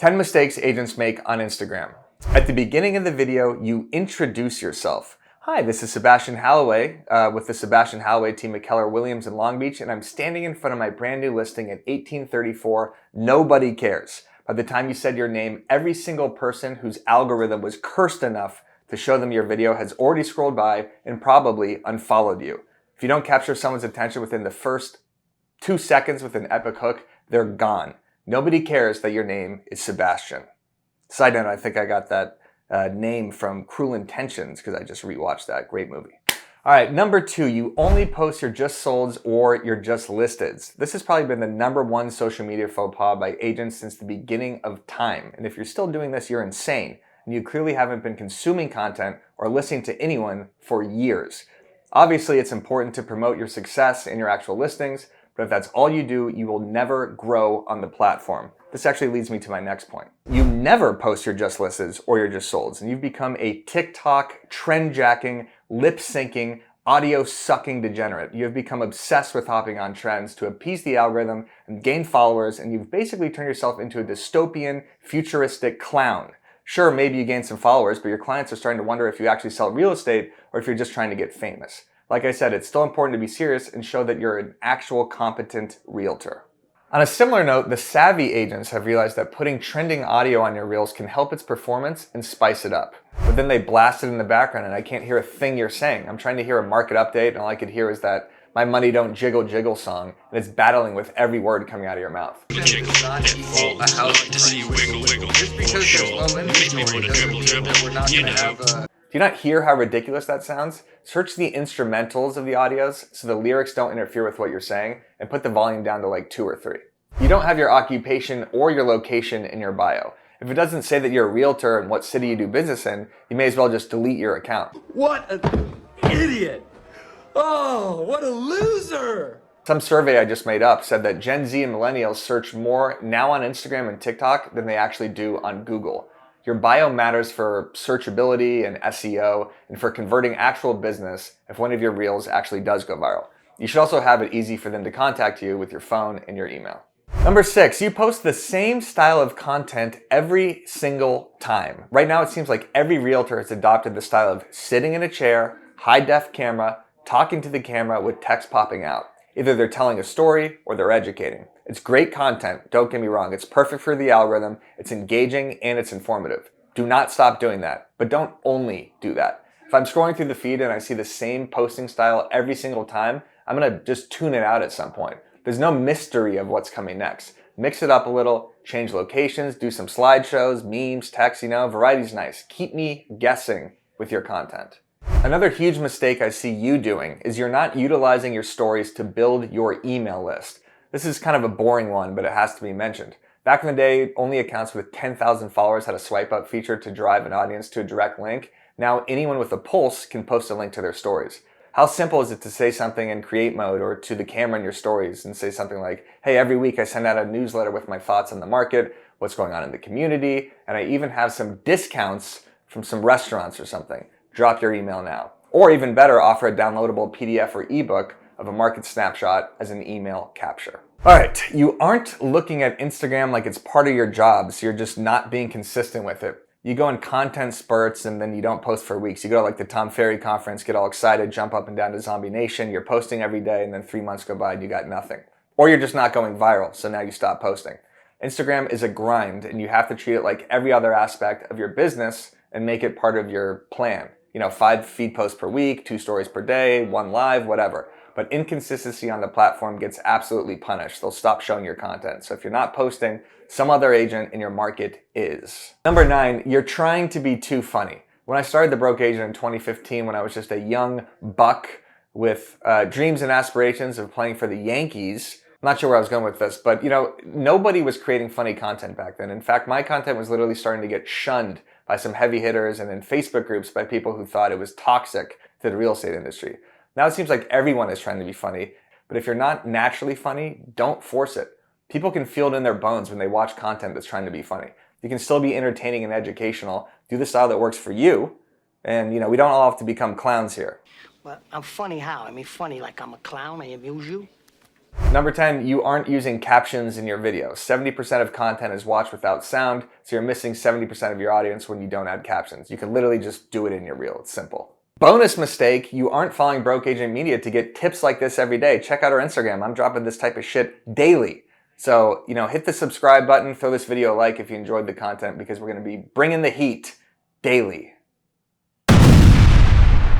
10 mistakes agents make on Instagram. At the beginning of the video, you introduce yourself. Hi, this is Sebastian Halloway with the Sebastian Halloway team at Keller Williams in Long Beach, and I'm standing in front of my brand new listing at 1834 Nobody Cares. By the time you said your name, every single person whose algorithm was cursed enough to show them your video has already scrolled by and probably unfollowed you. If you don't capture someone's attention within the first 2 seconds with an epic hook, they're gone. Nobody cares that your name is Sebastian. Side note, I think I got that name from Cruel Intentions because I just rewatched that. Great movie. All right, number 2, you only post your just solds or your just listeds. This has probably been the #1 social media faux pas by agents since the beginning of time. And if you're still doing this, you're insane. And you clearly haven't been consuming content or listening to anyone for years. Obviously, it's important to promote your success in your actual listings, but if that's all you do, you will never grow on the platform. This actually leads me to my next point. You never post your just listeds or your just solds, and you've become a TikTok trend-jacking, lip-syncing, audio-sucking degenerate. You have become obsessed with hopping on trends to appease the algorithm and gain followers, and you've basically turned yourself into a dystopian, futuristic clown. Sure, maybe you gain some followers, but your clients are starting to wonder if you actually sell real estate or if you're just trying to get famous. Like I said, it's still important to be serious and show that you're an actual competent realtor. On a similar note, the savvy agents have realized that putting trending audio on your reels can help its performance and spice it up. But then they blast it in the background and I can't hear a thing you're saying. I'm trying to hear a market update and all I could hear is that My Money Don't Jiggle Jiggle song, and it's battling with every word coming out of your mouth. Jiggle and fall. I like to see you wiggle, wiggle. Just because there's low inventory doesn't mean that we're not going to have a... Do you not hear how ridiculous that sounds? Search the instrumentals of the audios so the lyrics don't interfere with what you're saying and put the volume down to like 2 or 3. You don't have your occupation or your location in your bio. If it doesn't say that you're a realtor and what city you do business in, you may as well just delete your account. What an idiot! Oh, what a loser! Some survey I just made up said that Gen Z and millennials search more now on Instagram and TikTok than they actually do on Google. Your bio matters for searchability and SEO and for converting actual business if one of your reels actually does go viral. You should also have it easy for them to contact you with your phone and your email. Number 6, you post the same style of content every single time. Right now it seems like every realtor has adopted the style of sitting in a chair, high-def camera, talking to the camera with text popping out. Either they're telling a story or they're educating. It's great content, don't get me wrong. It's perfect for the algorithm, it's engaging, and it's informative. Do not stop doing that, but don't only do that. If I'm scrolling through the feed and I see the same posting style every single time, I'm gonna just tune it out at some point. There's no mystery of what's coming next. Mix it up a little, change locations, do some slideshows, memes, text, variety's nice. Keep me guessing with your content. Another huge mistake I see you doing is you're not utilizing your stories to build your email list. This is kind of a boring one, but it has to be mentioned. Back in the day, only accounts with 10,000 followers had a swipe up feature to drive an audience to a direct link. Now anyone with a pulse can post a link to their stories. How simple is it to say something in create mode or to the camera in your stories and say something like, hey, every week I send out a newsletter with my thoughts on the market, what's going on in the community, and I even have some discounts from some restaurants or something. Drop your email now. Or even better, offer a downloadable PDF or ebook of a market snapshot as an email capture. All right, you aren't looking at Instagram like it's part of your job, so you're just not being consistent with it. You go in content spurts and then you don't post for weeks. You go to like the Tom Ferry conference, get all excited, jump up and down to Zombie Nation, you're posting every day and then 3 months go by and you got nothing. Or you're just not going viral, so now you stop posting. Instagram is a grind and you have to treat it like every other aspect of your business and make it part of your plan. 5 feed posts per week, 2 stories per day, 1 live, whatever. But inconsistency on the platform gets absolutely punished. They'll stop showing your content. So if you're not posting, some other agent in your market is. Number 9, you're trying to be too funny. When I started The Broke Agent in 2015, when I was just a young buck with dreams and aspirations of playing for the Yankees, I'm not sure where I was going with this, but nobody was creating funny content back then. In fact, my content was literally starting to get shunned by some heavy hitters and in Facebook groups by people who thought it was toxic to the real estate industry. Now it seems like everyone is trying to be funny, but if you're not naturally funny, don't force it. People can feel it in their bones when they watch content that's trying to be funny. You can still be entertaining and educational, do the style that works for you, and we don't all have to become clowns here. Well, I'm funny how? I mean, funny like I'm a clown, I amuse you? Number 10, you aren't using captions in your videos. 70% of content is watched without sound, so you're missing 70% of your audience when you don't add captions. You can literally just do it in your reel. It's simple. Bonus mistake, you aren't following Broke Agent Media to get tips like this every day. Check out our Instagram. I'm dropping this type of shit daily. So, hit the subscribe button, throw this video a like if you enjoyed the content, because we're going to be bringing the heat daily.